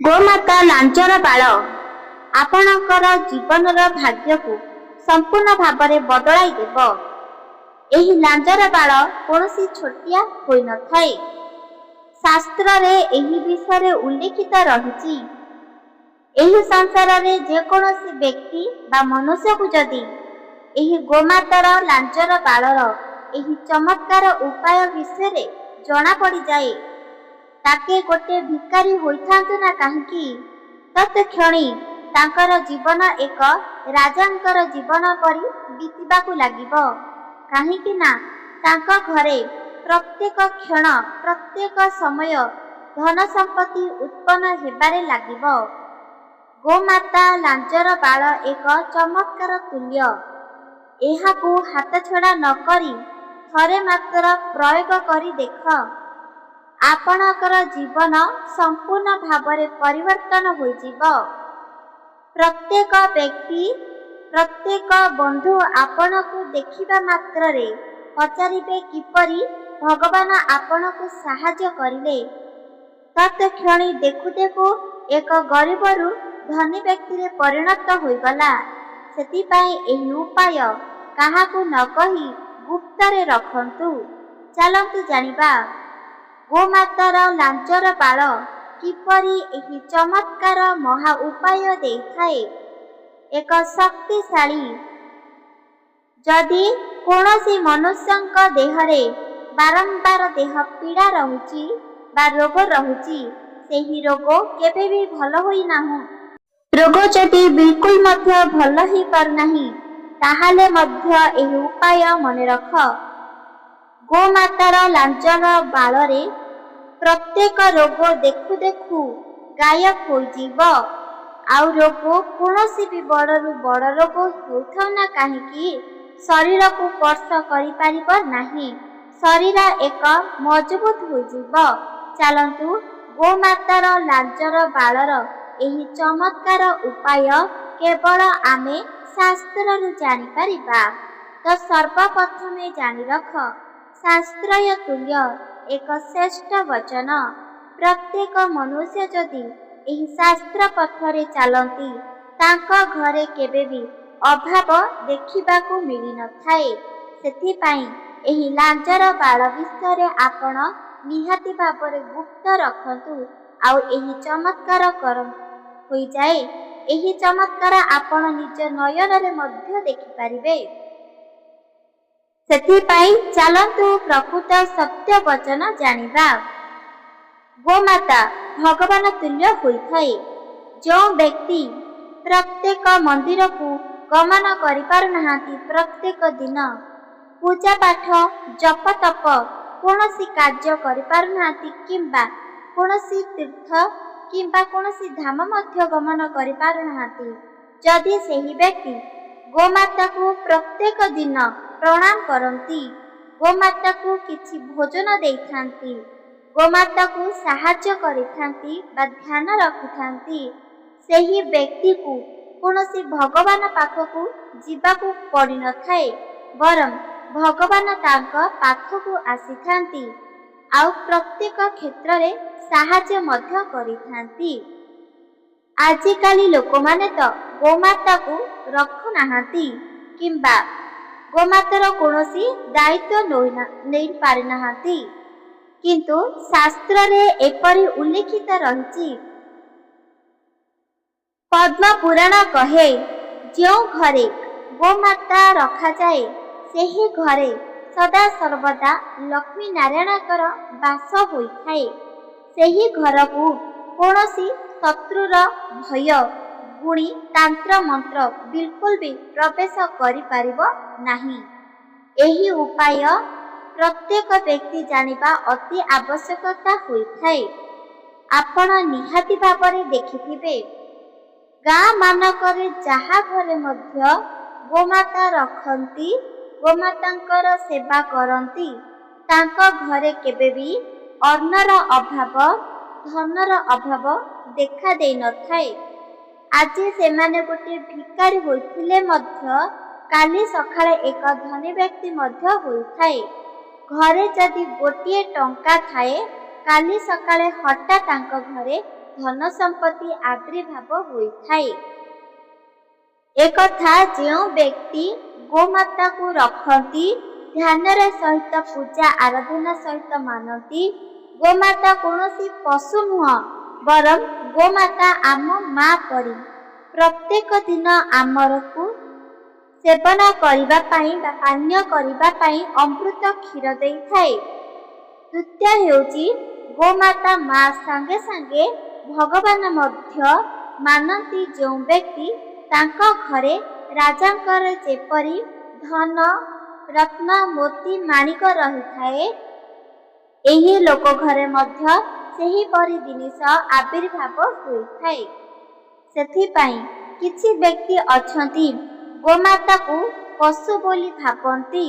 ଗୋମାତା ଲାଞ୍ଜର ବାଳ ଆପଣଙ୍କର ଜୀବନର ଭାଗ୍ୟକୁ ସମ୍ପୂର୍ଣ୍ଣ ଭାବରେ ବଦଳାଇ ଦେବ। ଏହି ଲାଞ୍ଜର ବାଳ କୌଣସି ଛୋଟିଆ ହୋଇନଥାଏ। ଶାସ୍ତ୍ରରେ ଏହି ବିଷୟରେ ଉଲ୍ଲେଖିତ ରହିଛି। ଏହି ସଂସାରରେ ଯେକୌଣସି ବ୍ୟକ୍ତି ବା ମନୁଷ୍ୟକୁ ଯଦି ଏହି ଗୋମାତାର ଲାଞ୍ଜର ବାଳର ଏହି ଚମତ୍କାର ଉପାୟ ବିଷୟରେ ଜଣାପଡ଼ିଯାଏ, ତାକେ ଗୋଟିଏ ଭିକାରୀ ହୋଇଥାନ୍ତୁ ନା କାହିଁକି, ତତ୍କ୍ଷଣି ତାଙ୍କର ଜୀବନ ଏକ ରାଜାଙ୍କର ଜୀବନ ପରି ବିତିବାକୁ ଲାଗିବ। କାହିଁକି ନା ତାଙ୍କ ଘରେ ପ୍ରତ୍ୟେକ କ୍ଷଣ ପ୍ରତ୍ୟେକ ସମୟ ଧନ ସମ୍ପତ୍ତି ଉତ୍ପନ୍ନ ହେବାରେ ଲାଗିବ। ଗୋମାତା ଲାଞ୍ଜର ବାଳ ଏକ ଚମତ୍କାର ତୁଲ୍ୟ। ଏହାକୁ ହାତଛଡ଼ା ନ କରି ଥରେ ମାତ୍ର ପ୍ରୟୋଗ କରି ଦେଖ। ଆପଣଙ୍କର ଜୀବନ ସମ୍ପୂର୍ଣ୍ଣ ଭାବରେ ପରିବର୍ତ୍ତନ ହୋଇଯିବ। ପ୍ରତ୍ୟେକ ବ୍ୟକ୍ତି ପ୍ରତ୍ୟେକ ବନ୍ଧୁ ଆପଣଙ୍କୁ ଦେଖିବା ମାତ୍ରରେ ପଚାରିବେ କିପରି ଭଗବାନ ଆପଣଙ୍କୁ ସାହାଯ୍ୟ କରିଲେ। ତତ୍କ୍ଷଣି ଦେଖୁ ଦେଖୁ ଏକ ଗରିବରୁ ଧନୀ ବ୍ୟକ୍ତିରେ ପରିଣତ ହୋଇଗଲା। ସେଥିପାଇଁ ଏହି ଉପାୟ କାହାକୁ ନ କହି ଗୁପ୍ତରେ ରଖନ୍ତୁ। ଚାଲନ୍ତୁ ଜାଣିବା ଗୋମାତାର ଲାଞ୍ଜର ବାଳ କିପରି ଏହି ଚମତ୍କାର ମହା ଉପାୟ ଦେଇଥାଏ। ଏକ ଶକ୍ତିଶାଳୀ। ଯଦି କୌଣସି ମନୁଷ୍ୟଙ୍କ ଦେହରେ ବାରମ୍ବାର ଦେହ ପୀଡ଼ା ରହୁଛି ବା ରୋଗ ରହୁଛି, ସେହି ରୋଗ କେବେ ବି ଭଲ ହୋଇନାହିଁ। ରୋଗ ଯଦି ବିଲକୁଲ ମଧ୍ୟ ଭଲ ହେଇପାରୁନାହିଁ, ତାହେଲେ ମଧ୍ୟ ଏହି ଉପାୟ ମନେ ରଖ। ଗୋମାତାର ଲାଞ୍ଜର ବାଳରେ ପ୍ରତ୍ୟେକ ରୋଗ ଦେଖୁ ଦେଖୁ ଗାୟବ ହୋଇଯିବ। ଆଉ ରୋଗ କୌଣସି ବି ବଡ଼ରୁ ବଡ଼ ରୋଗ ହେଉଥାଉ ନା କାହିଁକି ଶରୀରକୁ ସ୍ପର୍ଶ କରିପାରିବ ନାହିଁ। ଶରୀର ଏକ ମଜବୁତ ହୋଇଯିବ। ଚାଲନ୍ତୁ ଗୋମାତାର ଲାଞ୍ଜର ବାଳର ଏହି ଚମତ୍କାର ଉପାୟ କେବଳ ଆମେ ଶାସ୍ତ୍ରରୁ ଜାଣିପାରିବା। ତ ସର୍ବପ୍ରଥମେ ଜାଣି ରଖ, ଶାସ୍ତ୍ରୟ ତୁଲ୍ୟ ଏକ ଶ୍ରେଷ୍ଠ ବଚନ। ପ୍ରତ୍ୟେକ ମନୁଷ୍ୟ ଯଦି ଏହି ଶାସ୍ତ୍ର ପଥରେ ଚାଲନ୍ତି, ତାଙ୍କ ଘରେ କେବେ ବି ଅଭାବ ଦେଖିବାକୁ ମିଳିନଥାଏ। ସେଥିପାଇଁ ଏହି ଲାଞ୍ଜର ବାଳ ବିଷୟରେ ଆପଣ ନିହାତି ଭାବରେ ଗୁପ୍ତ ରଖନ୍ତୁ। ଆଉ ଏହି ଚମତ୍କାର ହୋଇଯାଏ। ଏହି ଚମତ୍କାର ଆପଣ ନିଜ ନୟନରେ ମଧ୍ୟ ଦେଖିପାରିବେ। ସେଥିପାଇଁ ଚାଲନ୍ତୁ ପ୍ରକୃତ ସତ୍ୟ ବଚନ ଜାଣିବା। ଗୋମାତା ଭଗବାନ ତୁଲ୍ୟ ହୋଇଥାଏ। ଯେଉଁ ବ୍ୟକ୍ତି ପ୍ରତ୍ୟେକ ମନ୍ଦିରକୁ ଗମନ କରିପାରୁନାହାନ୍ତି, ପ୍ରତ୍ୟେକ ଦିନ ପୂଜା ପାଠ ଜପ ତପ କୌଣସି କାର୍ଯ୍ୟ କରିପାରୁନାହାନ୍ତି, କିମ୍ବା କୌଣସି ତୀର୍ଥ କିମ୍ବା କୌଣସି ଧାମ ମଧ୍ୟ ଗମନ କରିପାରୁନାହାନ୍ତି, ଯଦି ସେହି ବ୍ୟକ୍ତି ଗୋମାତାକୁ ପ୍ରତ୍ୟେକ ଦିନ ପ୍ରଣାମ କରନ୍ତି, ଗୋମାତାକୁ କିଛି ଭୋଜନ ଦେଇଥାନ୍ତି, ଗୋମାତାକୁ ସାହାଯ୍ୟ କରିଥାନ୍ତି ବା ଧ୍ୟାନ ରଖିଥାନ୍ତି, ସେହି ବ୍ୟକ୍ତିକୁ କୌଣସି ଭଗବାନ ପାଖକୁ ଯିବାକୁ ପଡ଼ିନଥାଏ। ବରଂ ଭଗବାନ ତାଙ୍କ ପାଖକୁ ଆସିଥାନ୍ତି ଆଉ ପ୍ରତ୍ୟେକ କ୍ଷେତ୍ରରେ ସାହାଯ୍ୟ ମଧ୍ୟ କରିଥାନ୍ତି। ଆଜିକାଲି ଲୋକମାନେ ତ ଗୋମାତାକୁ ରଖୁନାହାନ୍ତି କିମ୍ବା ଗୋମାତାର କୌଣସି ଦାୟିତ୍ୱ ନେଇ ପାରିନାହାନ୍ତି। କିନ୍ତୁ ଶାସ୍ତ୍ରରେ ଏପରି ଉଲ୍ଲେଖିତ ରହିଛି। ପଦ୍ମ ପୁରାଣ କହେ, ଯେଉଁ ଘରେ ଗୋମାତା ରଖାଯାଏ, ସେହି ଘରେ ସଦା ସର୍ବଦା ଲକ୍ଷ୍ମୀ ନାରାୟଣଙ୍କର ବାସ ହୋଇଥାଏ। ସେହି ଘରକୁ କୌଣସି ଶତ୍ରୁର ଭୟ, ଗୁଣି ତାନ୍ତ୍ର ମନ୍ତ୍ର ବିଲକୁଲ ବି ପ୍ରବେଶ କରିପାରିବ ନାହିଁ। ଏହି ଉପାୟ ପ୍ରତ୍ୟେକ ବ୍ୟକ୍ତି ଜାଣିବା ଅତି ଆବଶ୍ୟକତା ହୋଇଥାଏ। ଆପଣ ନିହାତି ଭାବରେ ଦେଖିଥିବେ, ଗାଁ ମାନଙ୍କରେ ଯାହା ଘରେ ମଧ୍ୟ ଗୋମାତା ରଖନ୍ତି, ଗୋମାତାଙ୍କର ସେବା କରନ୍ତି, ତାଙ୍କ ଘରେ କେବେ ବି ଅନ୍ନର ଅଭାବ, ଧନର ଅଭାବ ଦେଖା ଦେଇନଥାଏ। ଆଜି ସେମାନେ ଗୋଟିଏ ଭିକାରୀ ହୋଇଥିଲେ ମଧ୍ୟ କାଲି ସକାଳେ ଏକ ଧନୀ ବ୍ୟକ୍ତି ମଧ୍ୟ ହୋଇଥାଏ। ଘରେ ଯଦି ଗୋଟିଏ ଟଙ୍କା ଥାଏ, କାଲି ସକାଳେ ହଠାତ୍ ତାଙ୍କ ଘରେ ଧନ ସମ୍ପତ୍ତି ଆବିର୍ଭାବ ହୋଇଥାଏ। ଏକଥା ଯେଉଁ ବ୍ୟକ୍ତି ଗୋମାତାକୁ ରଖନ୍ତି, ଧ୍ୟାନର ସହିତ ପୂଜା ଆରାଧନା ସହିତ ମାନନ୍ତି, ଗୋମାତା କୌଣସି ପଶୁ ନୁହଁ ବରଂ ଗୋମାତା ଆମ ମା ପରି। ପ୍ରତ୍ୟେକ ଦିନ ଆମରକୁ ସେବନ କରିବା ପାଇଁ ବା ପାନୀୟ କରିବା ପାଇଁ ଅମୃତ କ୍ଷୀର ଦେଇଥାଏ। ଦ୍ୱିତୀୟ ହେଉଛି ଗୋମାତା ମା ସାଙ୍ଗେ ସାଙ୍ଗେ ଭଗବାନ ମଧ୍ୟ ମାନନ୍ତି। ଯେଉଁ ବ୍ୟକ୍ତି ତାଙ୍କ ଘରେ ରାଜାଙ୍କର ଯେପରି ଧନ ରତ୍ନ ମୋତି ମାଣିକ ରହିଥାଏ, ଏହି ଲୋକ ଘରେ ମଧ୍ୟ ସେହିପରି ଜିନିଷ ଆବିର୍ଭାବ ହୋଇଥାଏ। ସେଥିପାଇଁ କିଛି ବ୍ୟକ୍ତି ଅଛନ୍ତି ଗୋମାତାକୁ ପଶୁ ବୋଲି ଭାବନ୍ତି,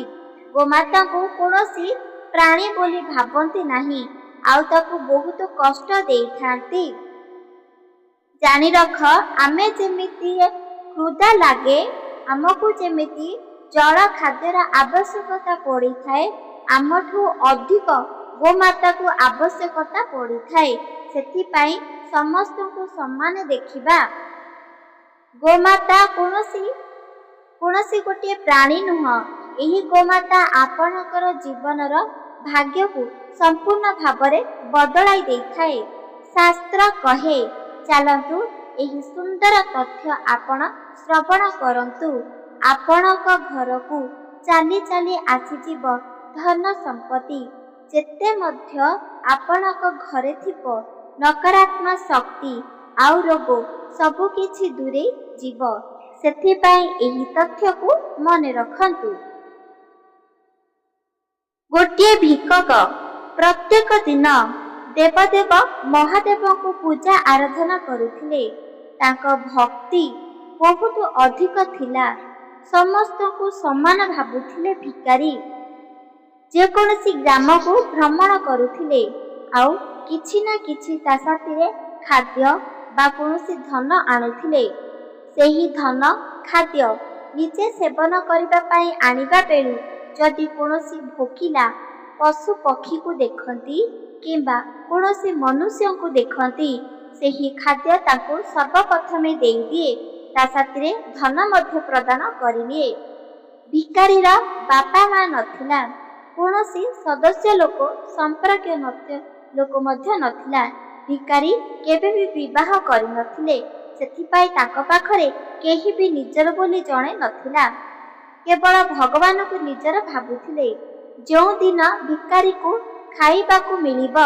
ଗୋମାତାକୁ କୌଣସି ପ୍ରାଣୀ ବୋଲି ଭାବନ୍ତି ନାହିଁ, ଆଉ ତାକୁ ବହୁତ କଷ୍ଟ ଦେଇଥାନ୍ତି। ଜାଣି ରଖ, ଆମେ ଯେମିତି କ୍ଷୁଧା ଲାଗେ, ଆମକୁ ଯେମିତି ଜଳ ଖାଦ୍ୟର ଆବଶ୍ୟକତା ପଡ଼ିଥାଏ, ଆମଠୁ ଅଧିକ ଗୋମାତାକୁ ଆବଶ୍ୟକତା ପଡ଼ିଥାଏ। ସେଥିପାଇଁ ସମସ୍ତଙ୍କୁ ସମାନ ଦେଖିବା। ଗୋମାତା କୌଣସି ଗୋଟିଏ ପ୍ରାଣୀ ନୁହଁ। ଏହି ଗୋମାତା ଆପଣଙ୍କର ଜୀବନର ଭାଗ୍ୟକୁ ସମ୍ପୂର୍ଣ୍ଣ ଭାବରେ ବଦଳାଇ ଦେଇଥାଏ। ଶାସ୍ତ୍ର କହେ, ଚାଲନ୍ତୁ ଏହି ସୁନ୍ଦର ତଥ୍ୟ ଆପଣ ଶ୍ରବଣ କରନ୍ତୁ। ଆପଣଙ୍କ ଘରକୁ ଚାଲି ଚାଲି ଆସିଯିବ ଧନ ସମ୍ପତ୍ତି। ଯେତେ ମଧ୍ୟ ଆପଣଙ୍କ ଘରେ ଥିବ ନକାରାତ୍ମକ ଶକ୍ତି ଆଉ ରୋଗ ସବୁକିଛି ଦୂରେଇ ଯିବ। ସେଥିପାଇଁ ଏହି ତଥ୍ୟକୁ ମନେ ରଖନ୍ତୁ। ଗୋଟିଏ ଭିକ୍ଷକ ପ୍ରତ୍ୟେକ ଦିନ ଦେବଦେବ ମହାଦେବଙ୍କୁ ପୂଜା ଆରାଧନା କରୁଥିଲେ। ତାଙ୍କ ଭକ୍ତି ବହୁତ ଅଧିକ ଥିଲା। ସମସ୍ତଙ୍କୁ ସମାନ ଭାବୁଥିଲେ ଭିକାରୀ। ଯେକୌଣସି ଗ୍ରାମକୁ ଭ୍ରମଣ କରୁଥିଲେ, ଆଉ କିଛି ନା କିଛି ତା ସାଥିରେ ଖାଦ୍ୟ ବା କୌଣସି ଧନ ଆଣୁଥିଲେ। ସେହି ଧନ ଖାଦ୍ୟ ନିଜେ ସେବନ କରିବା ପାଇଁ ଆଣିବା ବେଳୁ ଯଦି କୌଣସି ଭୋକିଲା ପଶୁ ପକ୍ଷୀକୁ ଦେଖନ୍ତି କିମ୍ବା କୌଣସି ମନୁଷ୍ୟଙ୍କୁ ଦେଖନ୍ତି, ସେହି ଖାଦ୍ୟ ତାଙ୍କୁ ସର୍ବପ୍ରଥମେ ଦେଇଦିଏ, ତା ସାଥିରେ ଧନ ମଧ୍ୟ ପ୍ରଦାନ କରିନିଏ। ଭିକାରୀର ବାପା ମା ନଥିଲା, କୌଣସି ସଦସ୍ୟ ଲୋକ ସମ୍ପର୍କୀୟ ଲୋକ ମଧ୍ୟ ନଥିଲା। ଭିକାରୀ କେବେ ବି ବିବାହ କରିନଥିଲେ। ସେଥିପାଇଁ ତାଙ୍କ ପାଖରେ କେହି ବି ନିଜର ବୋଲି ଜଣେ ନଥିଲା। କେବଳ ଭଗବାନଙ୍କୁ ନିଜର ଭାବୁଥିଲେ। ଯେଉଁଦିନ ଭିକାରୀକୁ ଖାଇବାକୁ ମିଳିବ,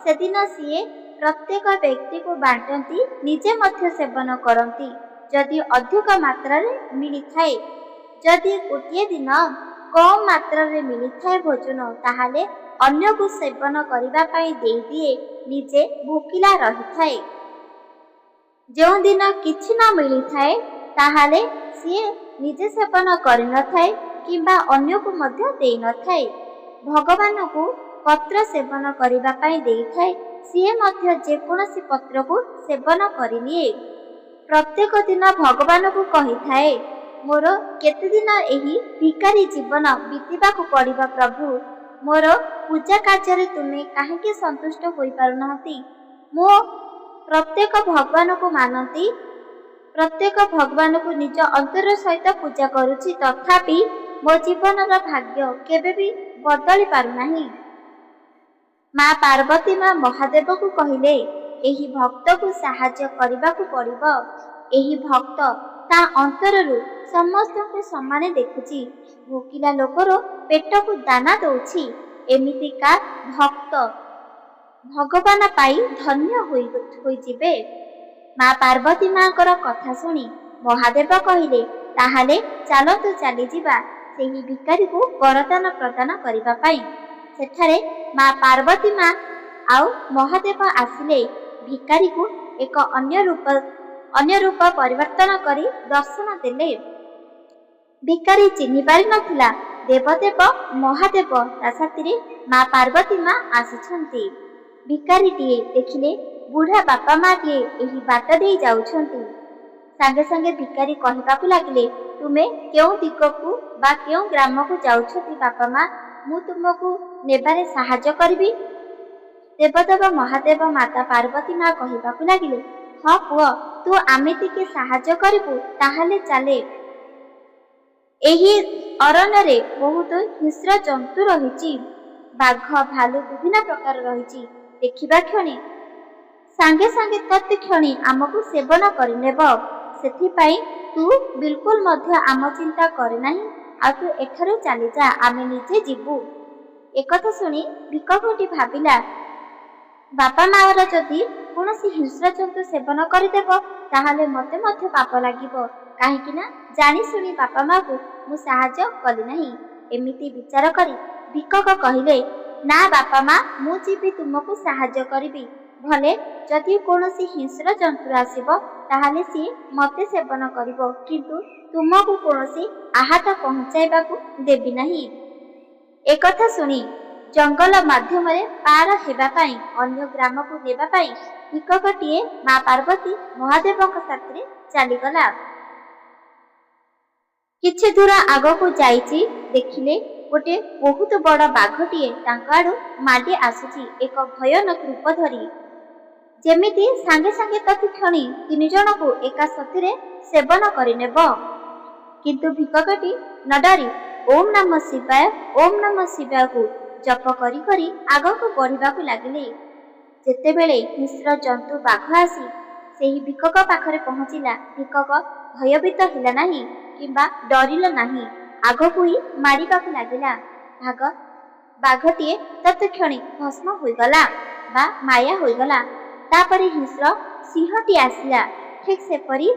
ସେଦିନ ସିଏ ପ୍ରତ୍ୟେକ ବ୍ୟକ୍ତିକୁ ବାଣ୍ଟନ୍ତି, ନିଜେ ମଧ୍ୟ ସେବନ କରନ୍ତି ଯଦି ଅଧିକ ମାତ୍ରାରେ ମିଳିଥାଏ। ଯଦି ଗୋଟିଏ ଦିନ କମ୍ ମାତ୍ରାରେ ମିଳିଥାଏ ଭୋଜନ, ତାହେଲେ ଅନ୍ୟକୁ ସେବନ କରିବା ପାଇଁ ଦେଇଦିଏ, ନିଜେ ଭୋକିଲା ରହିଥାଏ। ଯେଉଁଦିନ କିଛି ନ ମିଳିଥାଏ, ତାହେଲେ ସିଏ ନିଜେ ସେବନ କରିନଥାଏ କିମ୍ବା ଅନ୍ୟକୁ ମଧ୍ୟ ଦେଇନଥାଏ। ଭଗବାନଙ୍କୁ ପତ୍ର ସେବନ କରିବା ପାଇଁ ଦେଇଥାଏ, ସିଏ ମଧ୍ୟ ଯେକୌଣସି ପତ୍ରକୁ ସେବନ କରିନିଏ। ପ୍ରତ୍ୟେକ ଦିନ ଭଗବାନଙ୍କୁ କହିଥାଏ, ମୋର କେତେଦିନ ଏହି ଭିକାରୀ ଜୀବନ ବିତିବାକୁ ପଡ଼ିବ ପ୍ରଭୁ। ମୋର ପୂଜା କାର୍ଯ୍ୟରେ ତୁମେ କାହିଁକି ସନ୍ତୁଷ୍ଟ ହୋଇପାରୁନାହାନ୍ତି? ମୁଁ ପ୍ରତ୍ୟେକ ଭଗବାନଙ୍କୁ ମାନନ୍ତି, ପ୍ରତ୍ୟେକ ଭଗବାନଙ୍କୁ ନିଜ ଅନ୍ତର ସହିତ ପୂଜା କରୁଛି, ତଥାପି ମୋ ଜୀବନର ଭାଗ୍ୟ କେବେ ବି ବଦଳି ପାରୁନାହିଁ। ମା ପାର୍ବତୀ ମା ମହାଦେବକୁ କହିଲେ, ଏହି ଭକ୍ତକୁ ସାହାଯ୍ୟ କରିବାକୁ ପଡ଼ିବ। ଏହି ଭକ୍ତ ତା ଅନ୍ତରରୁ ସମସ୍ତଙ୍କୁ ସମାନ ଦେଖୁଛି। ଭୋକିଲା ଲୋକର ପେଟକୁ ଦାନା ଦଉଛି। ଏମିତିକା ଭକ୍ତ ଭଗବାନ ପାଇ ଧନ୍ୟ ହୋଇଯିବେ। ମା ପାର୍ବତୀ ମାଙ୍କର କଥା ଶୁଣି ମହାଦେବ କହିଲେ, ତାହେଲେ ଚାଲନ୍ତୁ ଚାଲିଯିବା ସେହି ଭିକାରୀକୁ ବରଦାନ ପ୍ରଦାନ କରିବା ପାଇଁ। ସେଠାରେ ମା ପାର୍ବତୀ ମା ଆଉ ମହାଦେବ ଆସିଲେ। ଭିକାରୀକୁ ଏକ ଅନ୍ୟ ରୂପ ପରିବର୍ତ୍ତନ କରି ଦର୍ଶନ ଦେଲେ। ଭିକାରୀ ଚିହ୍ନି ପାରିନଥିଲା ଦେବଦେବ ମହାଦେବ ତା ସାଥିରେ ମା ପାର୍ବତୀ ମା ଆସିଛନ୍ତି। ଭିକାରୀଟିଏ ଦେଖିଲେ ବୁଢ଼ା ବାପା ମାଟିଏ ଏହି ବାଟ ଦେଇ ଯାଉଛନ୍ତି। ସାଙ୍ଗେ ସାଙ୍ଗେ ଭିକାରୀ କହିବାକୁ ଲାଗିଲେ, ତୁମେ କେଉଁ ଦିଗକୁ ବା କେଉଁ ଗ୍ରାମକୁ ଯାଉଛନ୍ତି ବାପା ମା? ମୁଁ ତୁମକୁ ନେବାରେ ସାହାଯ୍ୟ କରିବି। ଦେବଦେବ ମହାଦେବ ମାତା ପାର୍ବତୀ ମା କହିବାକୁ ଲାଗିଲେ, ହଁ ପୁଅ, ତୁ ଆମିତିକି ସାହାଯ୍ୟ କରିବୁ ତାହେଲେ ଚାଲେ। ଏହି ଅରଣ୍ୟରେ ବହୁତ ହିଂସ୍ର ଜନ୍ତୁ ରହିଛି। ବାଘ, ଭାଲୁ ବିଭିନ୍ନ ପ୍ରକାର ରହିଛି। ଦେଖିବା କ୍ଷଣି ସାଙ୍ଗେ ସାଙ୍ଗେ ତତ୍କ୍ଷଣି ଆମକୁ ସେବନ କରିନେବ। ସେଥିପାଇଁ ତୁ ବିଲକୁଲ ମଧ୍ୟ ଆମ ଚିନ୍ତା କରେ ନାହିଁ, ଆଉ ତୁ ଏଠାରୁ ଚାଲିଯା, ଆମେ ନିଜେ ଯିବୁ। ଏକଥା ଶୁଣି ଭିକକଟି ଭାବିଲା, ବାପା ମାଆର ଯଦି କୌଣସି ହିଂସ୍ର ଜନ୍ତୁ ସେବନ କରିଦେବ ତାହେଲେ ମୋତେ ମଧ୍ୟ ପାପ ଲାଗିବ, କାହିଁକି ନା ଜାଣିଶୁଣି ବାପା ମାଆକୁ ମୁଁ ସାହାଯ୍ୟ କଲି ନାହିଁ। ଏମିତି ବିଚାର କରି ଭିକକ କହିଲେ, ନା ବାପା ମା, ମୁଁ ଯିବି, ତୁମକୁ ସାହାଯ୍ୟ କରିବି। ଭଲେ ଯଦି କୌଣସି ହିଂସ୍ର ଜନ୍ତୁ ଆସିବ ତାହେଲେ ସିଏ ମୋତେ ସେବନ କରିବ, କିନ୍ତୁ ତୁମକୁ କୌଣସି ଆଘାତ ପହଞ୍ଚାଇବାକୁ ଦେବି ନାହିଁ। ଏକଥା ଶୁଣି ଜଙ୍ଗଲ ମାଧ୍ୟମରେ ପାର ହେବା ପାଇଁ, ଅନ୍ୟ ଗ୍ରାମକୁ ନେବା ପାଇଁ ଭିକକଟିଏ ମା ପାର୍ବତୀ ମହାଦେବଙ୍କ ସାଥିରେ ଚାଲିଗଲା। କିଛି ଦୂର ଆଗକୁ ଯାଇଛି, ଦେଖିଲେ ଗୋଟିଏ ବହୁତ ବଡ଼ ବାଘଟିଏ ତାଙ୍କ ଆଡୁ ମାଡି ଆସୁଛି ଏକ ଭୟାନକ ରୂପ ଧରି। ଯେମିତି ସାଙ୍ଗେ ସାଙ୍ଗେ ତତ୍କ୍ଷଣି ତିନି ଜଣକୁ ଏକା ସାଥିରେ ସେବନ କରିନେବ। କିନ୍ତୁ ଭିକକଟି ନ ଡରି ଓಂ ନମଃ ଶିବାୟ, ଓಂ ନମଃ ଶିବାୟକୁ ଜପ କରି କରି ଆଗକୁ ବଢିବାକୁ ଲାଗିଲେ। ଯେତେବେଳେ ହିଂସ୍ର ଜନ୍ତୁ ବାଘ ଆସି ସେହି ଭିକକ ପାଖରେ ପହଞ୍ଚିଲା, ଭିକକ ଭୟଭୀତ ହେଲା ନାହିଁ କିମ୍ବା ଡରିଲ ନାହିଁ, ଆଗକୁ ହିଁ ମାଡ଼ିବାକୁ ଲାଗିଲା। ବାଘଟିଏ ତତ୍କ୍ଷଣି ଭସ୍ମ ହୋଇଗଲା ବା ମାୟା ହୋଇଗଲା। ତାପରେ ହିଂସ୍ର ସିଂହଟି ଆସିଲା। ଠିକ୍ ସେପରି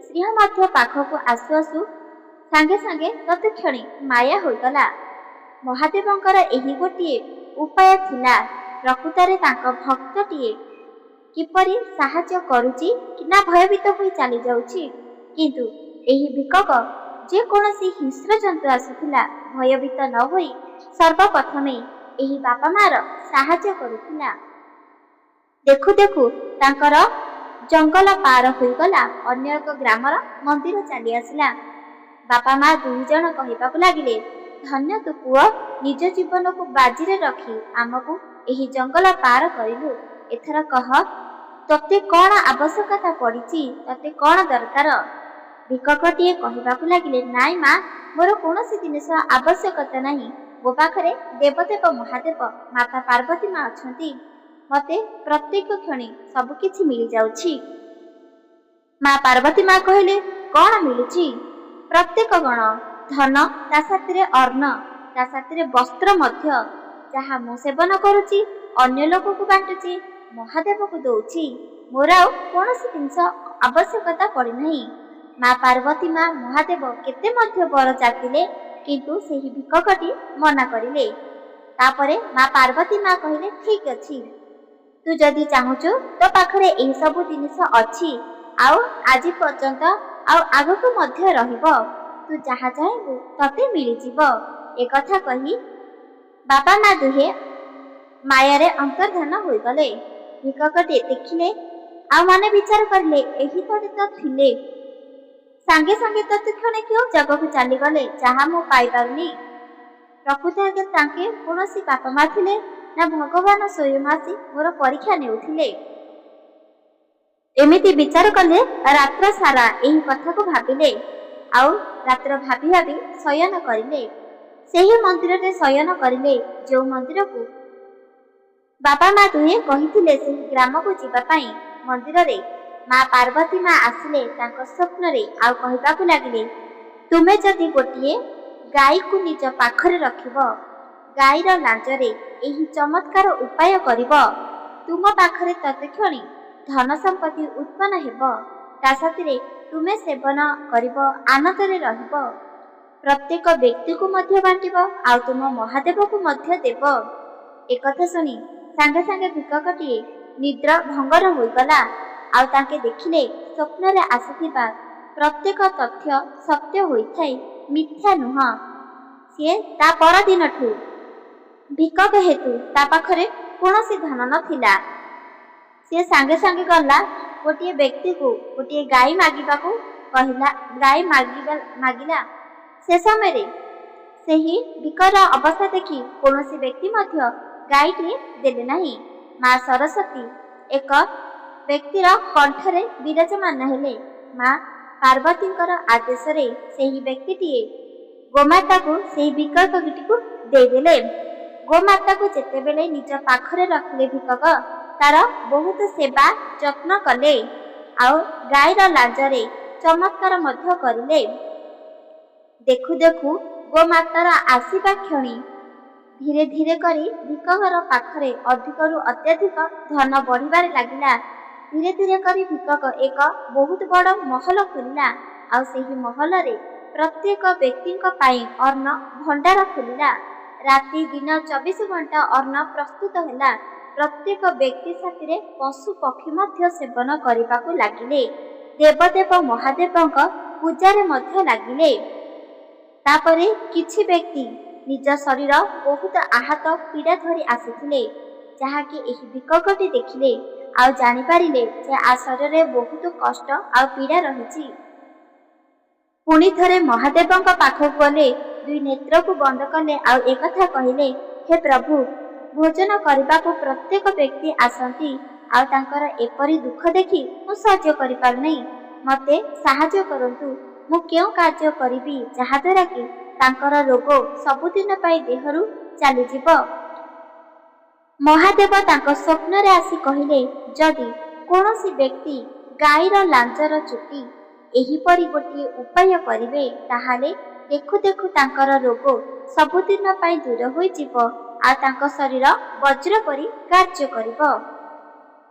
ସିଂହ ମଧ୍ୟ ପାଖକୁ ଆସୁ ଆସୁ ସାଙ୍ଗେ ସାଙ୍ଗେ ତତ୍କ୍ଷଣି ମାୟା ହୋଇଗଲା। ମହାଦେବଙ୍କର ଏହି ଗୋଟିଏ ଉପାୟ ଥିଲା। ପ୍ରକୃତରେ ତାଙ୍କ ଭକ୍ତଟିଏ କିପରି ସାହାଯ୍ୟ କରୁଛି ନା ଭୟଭୀତ ହୋଇ ଚାଲି ଯାଉଛି। କିନ୍ତୁ ଏହି ଭିକକ ଯେକୌଣସି ହିଂସ୍ର ଜନ୍ତୁ ଆସୁଥିଲା ଭୟଭୀତ ନ ହୋଇ ସର୍ବପ୍ରଥମେ ଏହି ବାପା ମାର ସାହାଯ୍ୟ କରୁଥିଲା। ଦେଖୁ ଦେଖୁ ତାଙ୍କର ଜଙ୍ଗଲ ପାର ହୋଇଗଲା, ଅନ୍ୟ ଏକ ଗ୍ରାମର ମନ୍ଦିର ଚାଲି ଆସିଲା। ବାପା ମା ଦୁଇ ଜଣ କହିବାକୁ ଲାଗିଲେ, ଧନ୍ୟ ତୁ ପୁଅ, ନିଜ ଜୀବନକୁ ବାଜିରେ ରଖି ଆମକୁ ଏହି ଜଙ୍ଗଲ ପାର କରିଲୁ। ଏଥର କହ, ତୋତେ କଣ ଆବଶ୍ୟକତା ପଡ଼ିଛି, ତୋତେ କଣ ଦରକାର? ଭିକକଟିଏ କହିବାକୁ ଲାଗିଲେ, ନାଇଁ ମା, ମୋର କୌଣସି ଜିନିଷ ଆବଶ୍ୟକତା ନାହିଁ। ମୋ ପାଖରେ ଦେବଦେବ ମହାଦେବ ମାତା ପାର୍ବତୀ ମା ଅଛନ୍ତି। ମୋତେ ପ୍ରତ୍ୟେକ କ୍ଷଣି ସବୁ କିଛି ମିଳିଯାଉଛି। ମା ପାର୍ବତୀ ମା କହିଲେ, କଣ ମିଳୁଛି? ପ୍ରତ୍ୟେକ ଗଣ ଧନ, ତା ସାଥିରେ ଅର୍ଣ୍ଣ, ତା ସାଥିରେ ବସ୍ତ୍ର ମଧ୍ୟ। ଯାହା ମୁଁ ସେବନ କରୁଛି, ଅନ୍ୟ ଲୋକକୁ ବାଣ୍ଟୁଛି, ମହାଦେବକୁ ଦଉଛି। ମୋର ଆଉ କୌଣସି ଜିନିଷ ଆବଶ୍ୟକତା ପଡ଼ିନାହିଁ। ମା ପାର୍ବତୀ ମା ମହାଦେବ କେତେ ମଧ୍ୟ ବର ଚାଖିଲେ, କିନ୍ତୁ ସେହି ଭିକକଟି ମନା କରିଲେ। ତାପରେ ମା ପାର୍ବତୀ ମା କହିଲେ, ଠିକ୍ ଅଛି, ତୁ ଯଦି ଚାହୁଁଛୁ ତୋ ପାଖରେ ଏହି ସବୁ ଜିନିଷ ଅଛି, ଆଉ ଆଜି ପର୍ଯ୍ୟନ୍ତ ଆଉ ଆଗକୁ ମଧ୍ୟ ରହିବ। ତୁ ଯାହା ଚାହିଁବୁ ତତେ ମିଳିଯିବ। ଏକଥା କହି ବାପା ମା ଦୁହେଁ ମାୟାରେ ଅନ୍ତର୍ଧାନ ହୋଇଗଲେ। ଭିକକଟି ଦେଖିଲେ ଆଉ ମନେ ବିଚାର କରିଲେ, ଏହି ତ ଥିଲେ, ସାଙ୍ଗେ ସାଙ୍ଗେ ତତ୍କ୍ଷଣେ କେଉଁ ଜାଗାକୁ ଚାଲିଗଲେ ଯାହା ମୁଁ ପାଇପାରୁନି। ପ୍ରକୃତରେ ତାଙ୍କେ କୌଣସି ବାପା ମା ଥିଲେ ନା ଭଗବାନ ସ୍ୱୟଂ ଆସି ମୋର ପରୀକ୍ଷା ନେଉଥିଲେ। ଏମିତି ବିଚାର କଲେ ରାତ୍ର ସାରା ଏହି କଥାକୁ ଭାବିଲେ। ଆଉ ରାତ୍ର ଭାବି ଭାବି ଶୟନ କରିଲେ। ସେହି ମନ୍ଦିରରେ ଶୟନ କରିଲେ ଯେଉଁ ମନ୍ଦିରକୁ ବାପା ମା ଦୁହେଁ କହିଥିଲେ ସେହି ଗ୍ରାମକୁ ଯିବା ପାଇଁ। ମନ୍ଦିରରେ ମା ପାର୍ବତୀ ମା ଆସିଲେ ତାଙ୍କ ସ୍ୱପ୍ନରେ ଆଉ କହିବାକୁ ଲାଗିଲେ, ତୁମେ ଯଦି ଗୋଟିଏ ଗାଈକୁ ନିଜ ପାଖରେ ରଖିବ, ଗାଈର ଲାଞ୍ଜରେ ଏହି ଚମତ୍କାର ଉପାୟ କରିବ, ତୁମ ପାଖରେ ତତ୍କ୍ଷଣି ଧନ ସମ୍ପତ୍ତି ଉତ୍ପନ୍ନ ହେବ। ତା ସାଥିରେ ତୁମେ ସେବନ କରିବ, ଆନନ୍ଦରେ ରହିବ, ପ୍ରତ୍ୟେକ ବ୍ୟକ୍ତିକୁ ମଧ୍ୟ ବାଣ୍ଟିବ, ଆଉ ତୁମ ମହାଦେବକୁ ମଧ୍ୟ ଦେବ। ଏକଥା ଶୁଣି ସାଙ୍ଗେ ସାଙ୍ଗେ ଭିକକଟିଏ ନିଦ୍ର ଭଙ୍ଗର ହୋଇଗଲା। ଆଉ ତାଙ୍କେ ଦେଖିଲେ ସ୍ୱପ୍ନରେ ଆସିଥିବା ପ୍ରତ୍ୟେକ ତଥ୍ୟ ସତ୍ୟ ହୋଇଥାଏ, ମିଥ୍ୟା ନୁହଁ। ସିଏ ତା ପରଦିନଠୁ ଭିକକ ହେତୁ ତା ପାଖରେ କୌଣସି ଧନ ନଥିଲା। ସିଏ ସାଙ୍ଗେ ସାଙ୍ଗେ ଗଲା ଗୋଟିଏ ବ୍ୟକ୍ତିକୁ ଗୋଟିଏ ଗାଈ ମାଗିବାକୁ କହିଲା। ଗାଈ ମାଗିଲା। ସେ ସମୟରେ ସେହି ଭିକର ଅବସ୍ଥା ଦେଖି କୌଣସି ବ୍ୟକ୍ତି ମଧ୍ୟ ଗାଈଟିଏ ଦେଲେ ନାହିଁ। ମା ସରସ୍ୱତୀ ଏକ ବ୍ୟକ୍ତିର କଣ୍ଠରେ ବିରାଜମାନ ହେଲେ। ମା ପାର୍ବତୀଙ୍କର ଆଦେଶରେ ସେହି ବ୍ୟକ୍ତିଟିଏ ଗୋମାତାକୁ ସେହି ଭିକ୍ଷକଟିକୁ ଦେଇଦେଲେ। ଗୋମାତାକୁ ଯେତେବେଳେ ନିଜ ପାଖରେ ରଖିଲେ ଭିକ୍ଷକ ତାର ବହୁତ ସେବା ଯତ୍ନ କଲେ ଆଉ ଗାଈର ଲାଞ୍ଜରେ ଚମତ୍କାର ମଧ୍ୟ କରିଲେ। ଦେଖୁ ଦେଖୁ ଗୋମାତାର ଆସିବା କ୍ଷଣି ଧୀରେ ଧୀରେ କରି ଭିକ୍ଷକର ପାଖରେ ଅଧିକରୁ ଅତ୍ୟଧିକ ଧନ ବଢ଼ିବାରେ ଲାଗିଲା। ଧୀରେ ଧୀରେ କରି ଭିକ୍ଷକ ଏକ ବହୁତ ବଡ଼ ମହଲ ଖୋଲିଲା ଆଉ ସେହି ମହଲରେ ପ୍ରତ୍ୟେକ ବ୍ୟକ୍ତିଙ୍କ ପାଇଁ ଅନ୍ନ ଭଣ୍ଡାର ଖୋଲିଲା। ରାତି ଦିନ 24 ଘଣ୍ଟା ଅନ୍ନ ପ୍ରସ୍ତୁତ ହେଲା। ପ୍ରତ୍ୟେକ ବ୍ୟକ୍ତି ସାଥିରେ ପଶୁ ପକ୍ଷୀ ମଧ୍ୟ ସେବନ କରିବାକୁ ଲାଗିଲେ। ଦେବଦେବ ମହାଦେବଙ୍କ ପୂଜାରେ ମଧ୍ୟ ଲାଗିଲେ। ତାପରେ କିଛି ବ୍ୟକ୍ତି ନିଜ ଶରୀର ବହୁତ ଆହତ ପୀଡ଼ା ଧରି ଆସିଥିଲେ, ଯାହାକି ଏହି ଭିକ୍ଷକଟି ଦେଖିଲେ ଆଉ ଜାଣିପାରିଲେ ଯେ ଆ ଶରୀରରେ ବହୁତ କଷ୍ଟ ଆଉ ପୀଡ଼ା ରହିଛି। ପୁଣି ଥରେ ମହାଦେବଙ୍କ ପାଖକୁ ଗଲେ, ଦୁଇ ନେତ୍ରକୁ ବନ୍ଦ କଲେ ଆଉ ଏକଥା କହିଲେ, ହେ ପ୍ରଭୁ, ଭୋଜନ କରିବାକୁ ପ୍ରତ୍ୟେକ ବ୍ୟକ୍ତି ଆସନ୍ତି ଆଉ ତାଙ୍କର ଏପରି ଦୁଃଖ ଦେଖି ମୁଁ ସହ୍ୟ କରିପାରୁନାହିଁ। ମୋତେ ସାହାଯ୍ୟ କରନ୍ତୁ। ମୁଁ କେଉଁ କାର୍ଯ୍ୟ କରିବି ଯାହାଦ୍ୱାରା କି ତାଙ୍କର ରୋଗ ସବୁଦିନ ପାଇଁ ଦେହରୁ ଚାଲିଯିବ? ମହାଦେବ ତାଙ୍କ ସ୍ୱପ୍ନରେ ଆସି କହିଲେ, ଯଦି କୌଣସି ବ୍ୟକ୍ତି ଗାଈର ଲାଞ୍ଜର ଚୁଟି ଏହିପରି ଗୋଟିଏ ଉପାୟ କରିବେ ତାହେଲେ ଦେଖୁ ଦେଖୁ ତାଙ୍କର ରୋଗ ସବୁଦିନ ପାଇଁ ଦୂର ହୋଇଯିବ ଆଉ ତାଙ୍କ ଶରୀର ବଜ୍ର ପରି କାର୍ଯ୍ୟ କରିବ।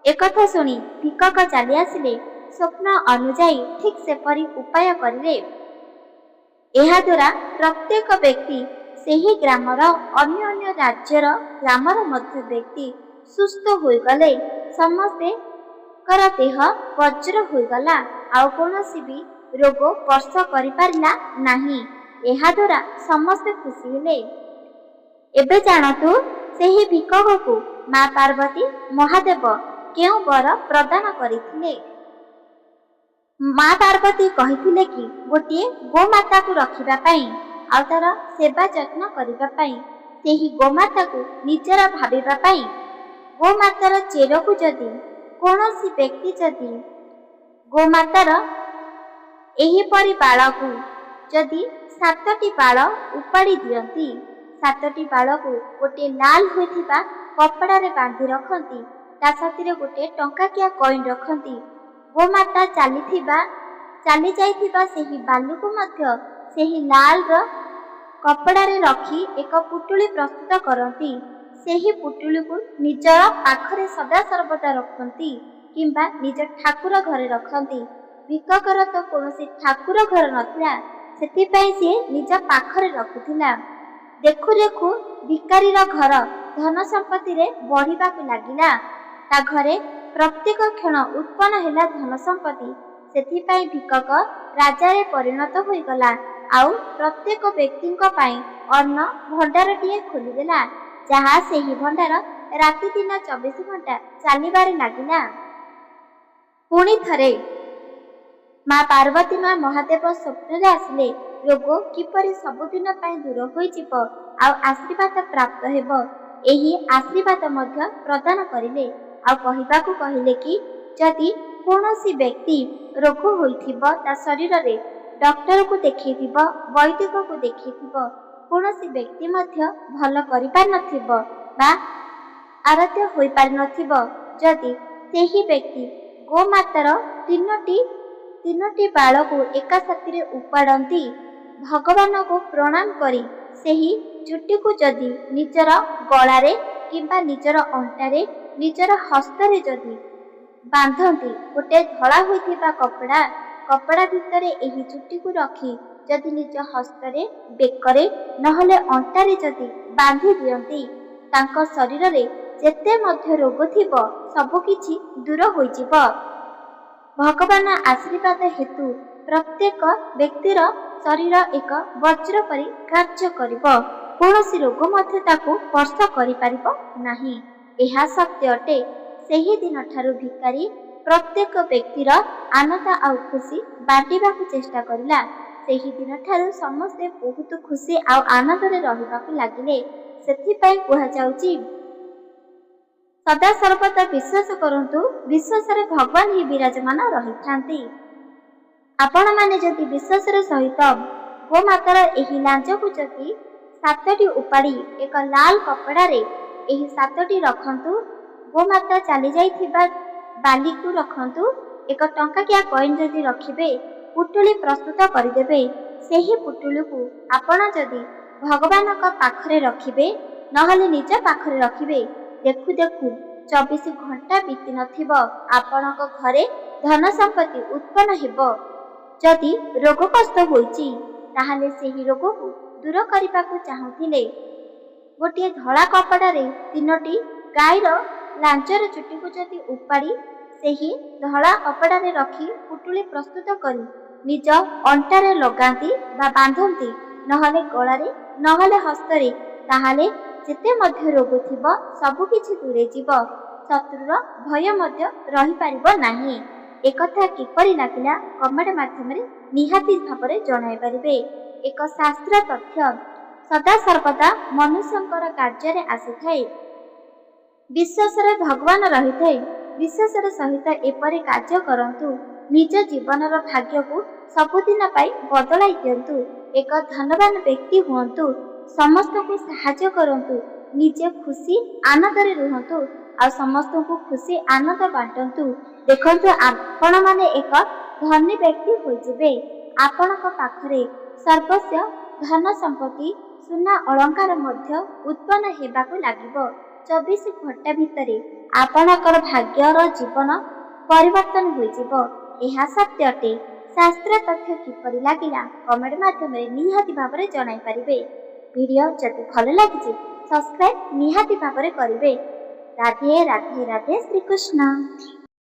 ଏକଥା ଶୁଣି ଭିକ୍ଷକ ଚାଲି ଆସିଲେ। ସ୍ୱପ୍ନ ଅନୁଯାୟୀ ଠିକ୍ ସେପରି ଉପାୟ କରିଲେ। ଏହାଦ୍ୱାରା ପ୍ରତ୍ୟେକ ବ୍ୟକ୍ତି ସେହି ଗ୍ରାମର ଅନ୍ୟ ଅନ୍ୟ ରାଜ୍ୟର ଗ୍ରାମର ମଧ୍ୟ ବ୍ୟକ୍ତି ସୁସ୍ଥ ହୋଇଗଲେ। ସମସ୍ତଙ୍କର ଦେହ ବଜ୍ର ହୋଇଗଲା ଆଉ କୌଣସି ବି ରୋଗ ସ୍ପର୍ଶ କରିପାରିଲା ନାହିଁ। ଏହାଦ୍ୱାରା ସମସ୍ତେ ଖୁସି ହେଲେ। ଏବେ ଜାଣନ୍ତୁ ସେହି ଭିକ୍ଷକକୁ ମା ପାର୍ବତୀ ମହାଦେବ କେଉଁ ବର ପ୍ରଦାନ କରିଥିଲେ। ମା ପାର୍ବତୀ କହିଥିଲେ କି ଗୋଟିଏ ଗୋମାତାକୁ ରଖିବା ପାଇଁ ଆଉ ତାର ସେବା ଯତ୍ନ କରିବା ପାଇଁ, ସେହି ଗୋମାତାକୁ ନିଜର ଭାବିବା ପାଇଁ। ଗୋମାତାର ଚେରକୁ ଯଦି କୌଣସି ବ୍ୟକ୍ତି ଯଦି ଗୋମାତାର ଏହିପରି ବାଳକୁ ଯଦି 7ଟି ବାଳ ଉପାଡ଼ି ଦିଅନ୍ତି, 7ଟି ବାଳକୁ ଗୋଟିଏ ଲାଲ ହୋଇଥିବା କପଡ଼ାରେ ବାନ୍ଧି ରଖନ୍ତି, ତା ସାଥିରେ ଗୋଟିଏ ଟଙ୍କାକିଆ କଏନ୍ ରଖନ୍ତି, ଗୋମାତା ଚାଲି ଯାଇଥିବା ସେହି ବାଲୁକୁ ମଧ୍ୟ ସେହି ଲାଲର କପଡ଼ାରେ ରଖି ଏକ ପୁଟୁଳି ପ୍ରସ୍ତୁତ କରନ୍ତି। ସେହି ପୁଟୁଳିକୁ ନିଜର ପାଖରେ ସଦାସର୍ବଦା ରଖନ୍ତି କିମ୍ବା ନିଜ ଠାକୁର ଘରେ ରଖନ୍ତି। ଭିକ୍ଷକର ତ କୌଣସି ଠାକୁର ଘର ନଥିଲା, ସେଥିପାଇଁ ସିଏ ନିଜ ପାଖରେ ରଖୁଥିଲା। ଦେଖୁ ଦେଖୁ ଭିକାରୀର ଘର ଧନ ସମ୍ପତ୍ତିରେ ବଢ଼ିବାକୁ ଲାଗିଲା। ତା ଘରେ ପ୍ରତ୍ୟେକ କ୍ଷଣ ଉତ୍ପନ୍ନ ହେଲା ଧନ ସମ୍ପତ୍ତି। ସେଥିପାଇଁ ଭିକ୍ଷକ ରାଜାରେ ପରିଣତ ହୋଇଗଲା ଆଉ ପ୍ରତ୍ୟେକ ବ୍ୟକ୍ତିଙ୍କ ପାଇଁ ଅନ୍ନ ଭଣ୍ଡାରଟିଏ ଖୋଲିଦେଲା, ଯାହା ସେହି ଭଣ୍ଡାର ରାତିଦିନ 24 ଘଣ୍ଟା ଚାଲିବାରେ ଲାଗିଲା। ପୁଣି ଥରେ ମା ପାର୍ବତୀ ମା ମହାଦେବ ସ୍ୱପ୍ନରେ ଆସିଲେ। ରୋଗ କିପରି ସବୁଦିନ ପାଇଁ ଦୂର ହୋଇଯିବ ଆଉ ଆଶୀର୍ବାଦ ପ୍ରାପ୍ତ ହେବ, ଏହି ଆଶୀର୍ବାଦ ମଧ୍ୟ ପ୍ରଦାନ କରିଲେ ଆଉ କହିବାକୁ କହିଲେ କି ଯଦି କୌଣସି ବ୍ୟକ୍ତି ରୋଗ ହୋଇଥିବ, ତା ଶରୀରରେ ଡକ୍ଟରକୁ ଦେଖେଇଥିବ, ବୈଦିକକୁ ଦେଖେଇଥିବ, କୌଣସି ବ୍ୟକ୍ତି ମଧ୍ୟ ଭଲ କରିପାରିନଥିବ ବା ଆରୋଗ୍ୟ ହୋଇପାରିନଥିବ, ଯଦି ସେହି ବ୍ୟକ୍ତି ଗୋମାତାର ତିନୋଟି ବାଳକୁ ଏକା ସାଥିରେ ଉପାଡ଼ନ୍ତି, ଭଗବାନଙ୍କୁ ପ୍ରଣାମ କରି ସେହି ଚୁଟିକୁ ଯଦି ନିଜର ଗଳାରେ କିମ୍ବା ନିଜର ଅଣ୍ଟାରେ, ନିଜର ହସ୍ତରେ ଯଦି ବାନ୍ଧନ୍ତି, ଗୋଟେ ଧଳା ହୋଇଥିବା କପଡ଼ା ଭିତରେ ଏହି ଚୁଟିକୁ ରଖି ଯଦି ନିଜ ହସ୍ତରେ, ବେକରେ ନହେଲେ ଅଣ୍ଟାରେ ଯଦି ବାନ୍ଧି ଦିଅନ୍ତି, ତାଙ୍କ ଶରୀରରେ ଯେତେ ମଧ୍ୟ ରୋଗ ଥିବ ସବୁକିଛି ଦୂର ହୋଇଯିବ। ଭଗବାନ ଆଶୀର୍ବାଦ ହେତୁ ପ୍ରତ୍ୟେକ ବ୍ୟକ୍ତିର ଶରୀର ଏକ ବଜ୍ର ପରି କାର୍ଯ୍ୟ କରିବ, କୌଣସି ରୋଗ ମଧ୍ୟ ତାକୁ ସ୍ପର୍ଶ କରିପାରିବ ନାହିଁ। ଏହା ସତ୍ୟ ଅଟେ। ସେହି ଦିନଠାରୁ ଭିକାରୀ ପ୍ରତ୍ୟେକ ବ୍ୟକ୍ତିର ଆନନ୍ଦ ଆଉ ଖୁସି ବାଣ୍ଟିବାକୁ ଚେଷ୍ଟା କରିଲା। ସେହି ଦିନଠାରୁ ସମସ୍ତେ ବହୁତ ଖୁସି ଆଉ ଆନନ୍ଦରେ ରହିବାକୁ ଲାଗିଲେ। ସେଥିପାଇଁ କୁହାଯାଉଛି ସଦା ସର୍ବଦା ବିଶ୍ୱାସ କରନ୍ତୁ, ବିଶ୍ୱାସରେ ଭଗବାନ ହିଁ ବିରାଜମାନ ରହିଥାନ୍ତି। ଆପଣମାନେ ଯଦି ବିଶ୍ୱାସର ସହିତ ଗୋମାତାର ଏହି ଲାଞ୍ଜକୁ ଯଦି 7ଟି ଉପାଡ଼ି ଏକ ଲାଲ କପଡ଼ାରେ ଏହି 7ଟି ରଖନ୍ତୁ, ଗୋମାତା ଚାଲି ଯାଇଥିବା ବାଲିକୁ ରଖନ୍ତୁ, ଏକ ଟଙ୍କାକିଆ କଏନ୍ ଯଦି ରଖିବେ, ପୁଟୁଳି ପ୍ରସ୍ତୁତ କରିଦେବେ। ସେହି ପୁଟୁଳିକୁ ଆପଣ ଯଦି ଭଗବାନଙ୍କ ପାଖରେ ରଖିବେ, ନହେଲେ ନିଜ ପାଖରେ ରଖିବେ, ଦେଖୁ ଦେଖୁ 24 ଘଣ୍ଟା ବିତି ନଥିବ ଆପଣଙ୍କ ଘରେ ଧନ ସମ୍ପତ୍ତି ଉତ୍ପନ୍ନ ହେବ। ଯଦି ରୋଗ କଷ୍ଟ ହୋଇଛି, ତାହେଲେ ସେହି ରୋଗକୁ ଦୂର କରିବାକୁ ଚାହୁଁଥିଲେ, ଗୋଟିଏ ଧଳା କପଡ଼ାରେ 3ଟି ଗାଈର ଲାଞ୍ଜର ଚୁଟିକୁ ଯଦି ଉପାଡ଼ି ସେହି ଧଳା କପଡ଼ାରେ ରଖି ପୁଟୁଳି ପ୍ରସ୍ତୁତ କରି ନିଜ ଅଣ୍ଟାରେ ଲଗାନ୍ତି ବା ବାନ୍ଧନ୍ତି, ନହେଲେ ଗଳାରେ, ନହେଲେ ହସ୍ତରେ, ତାହେଲେ ଯେତେ ମଧ୍ୟ ରୋଗ ଥିବ ସବୁକିଛି ଦୂରେଇଯିବ। ଶତ୍ରୁର ଭୟ ମଧ୍ୟ ରହିପାରିବ ନାହିଁ। ଏକଥା କିପରି ଲାଗିଲା କମେଣ୍ଟ ମାଧ୍ୟମରେ ନିହାତି ଭାବରେ ଜଣାଇ ପାରିବେ। ଏକ ଶାସ୍ତ୍ର ତଥ୍ୟ ସଦାସର୍ବଦା ମନୁଷ୍ୟଙ୍କର କାର୍ଯ୍ୟରେ ଆସିଥାଏ। ବିଶ୍ୱାସରେ ଭଗବାନ ରହିଥାଏ। ବିଶ୍ୱାସର ସହିତ ଏପରି କାର୍ଯ୍ୟ କରନ୍ତୁ, ନିଜ ଜୀବନର ଭାଗ୍ୟକୁ ସବୁଦିନ ପାଇଁ ବଦଳାଇ ଦିଅନ୍ତୁ। ଏକ ଧନବାନ ବ୍ୟକ୍ତି ହୁଅନ୍ତୁ, ସମସ୍ତଙ୍କୁ ସାହାଯ୍ୟ କରନ୍ତୁ, ନିଜେ ଖୁସି ଆନନ୍ଦରେ ରୁହନ୍ତୁ, ଆଉ ସମସ୍ତଙ୍କୁ ଖୁସି ଆନନ୍ଦ ବାଣ୍ଟନ୍ତୁ। ଦେଖନ୍ତୁ, ଆପଣମାନେ ଏକ ଧନୀ ବ୍ୟକ୍ତି ହୋଇଯିବେ। ଆପଣଙ୍କ ପାଖରେ ସର୍ବସ୍ୱ ଧନ ସମ୍ପତ୍ତି, ସୁନା ଅଳଙ୍କାର ମଧ୍ୟ ଉତ୍ପନ୍ନ ହେବାକୁ ଲାଗିବ। 24 ଘଣ୍ଟା ଭିତରେ ଆପଣଙ୍କର ଭାଗ୍ୟର ଜୀବନ ପରିବର୍ତ୍ତନ ହୋଇଯିବ। ଏହା ସତ୍ୟ ଅଟେ। ଶାସ୍ତ୍ର ତଥ୍ୟ କିପରି ଲାଗିଲା କମେଣ୍ଟ ମାଧ୍ୟମରେ ନିହାତି ଭାବରେ ଜଣାଇ ପାରିବେ। ଭିଡ଼ିଓ ଯଦି ଭଲ ଲାଗିଛି ସବସ୍କ୍ରାଇବ୍ ନିହାତି ଭାବରେ କରିବେ। ରାଧେ ରାଧେ ରାଧେ ଶ୍ରୀକୃଷ୍ଣ।